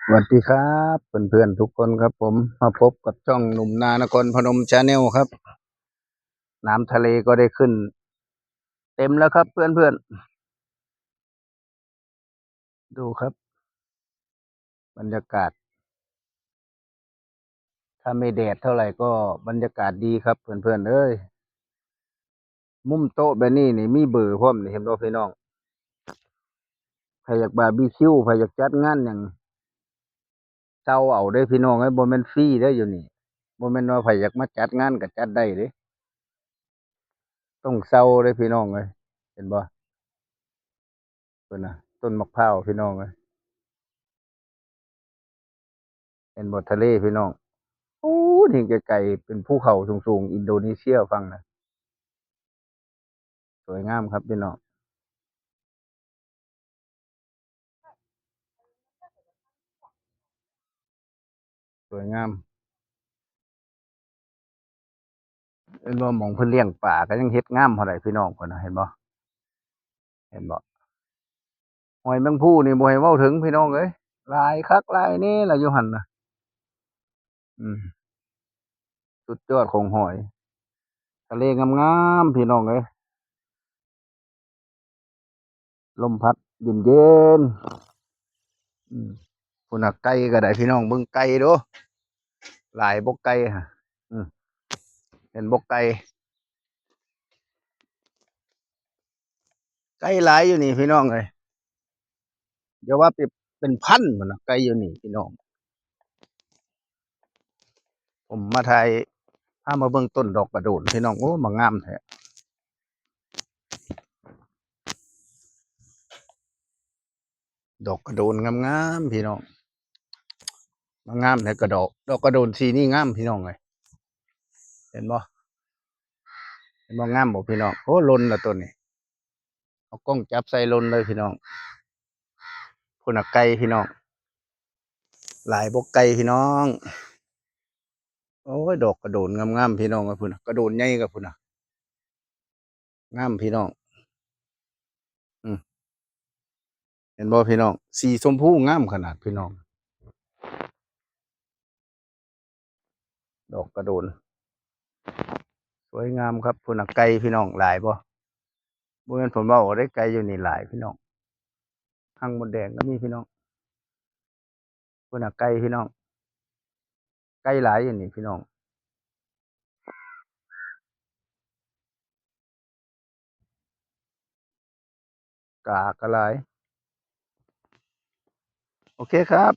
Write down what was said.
สวัสดีครับเพื่อนๆทุกคนครับผมมาพบกับช่องหนุ่มนานครพนมชาแนลครับน้ำทะเลก็ได้ขึ้นเต็มแล้วครับเพื่อนๆดูครับบรรยากาศถ้าไม่แดดเท่าไหร่ก็บรรยากาศดีครับเพื่อนๆเอ้ยมุมโต๊ะแบบนี้นี่มีเบอร์พร้อมนี่เห็นบ่พี่น้องใครอยากบาร์บีคิวใครอยากจัดงานอย่างเช่าเอาได้พี่น้องไอ้ยบ่แม่นฟรีได้ออยู่นี่บ่แม่นว่าใครอยากมาจัดงานก็จัดได้เด้ต้องเช่าได้พี่น้องเอ้ยเห็นบ่เพิ่นน่ะต้นมะพร้าวพี่น้องเอ้ยเห็นบ่ทะเลพี่น้อง โอ้เห็นไกลๆเป็นภูเขาสูงๆอินโดนีเซียฟังนะสวยงามครับพี่น้องสวยงามเห็นบ่หม้องเพิ่นเลี้ยงปลาก็ยังเฮ็ดงามเท่าใดพี่น้องพุ่นน่ะเห็นบ่เห็นบ่หอยแมงภู่นี่บ่ให้เว้าถึงพี่น้องเอ้ยหลายคักหลายแน่ล่ะอยู่หั่นน่ะอืมสุดยอดของหอยทะเลงามๆพี่น้องเอ้ยลมพัดเย็นๆพุ่นน่ะไก่ก็ได้พี่น้องเบิ่งไก่เด้อหลายบ่ไก่ฮะอืมเห็นบ่ไก่ไก่หลายอยู่นี่พี่น้องเอ้ยอย่าว่าเป็นพันพุ่นน่ะไก่อยู่นี่พี่น้อง ผมมาถ่ายพามาเบิ่งต้นดอกกระโดนพี่น้องโอ้มางามแท้ดอกกระโดนงามๆพี่น้องมางามแท้กระดอกกระโดนสีนี่งามพี่น้องเอ้ยเห็นบ่เห็นบ่งามบ่พี่น้องโอ้ลนละต้นนี้เอากล้องจับใส่ลนเลยพี่น้องพุ่นน่ะไก่พี่น้องหลายบ่ไก่พี่น้องโอ้ยดอกกระโดนงามๆพี่น้องเอ้ยพุ่นน่ะกระโดนใหญ่กับพุ่นน่ะงามพี่น้องอืมเห็นบ่พี่น้องสีชมพูงามขนาดพี่น้องดอกกระโดนสวยงามครับพุ่นน่ะไก่พี่น้องหลายบ่บ่แม่นผมเว้าได้ไก่อยู่นี่หลายพี่น้องหั่งมดแดงก็มีพี่น้อง พุ่นน่ะไก่พี่น้องไก่หลายอยู่นี่พี่น้องกาก็หลายโอเคครับ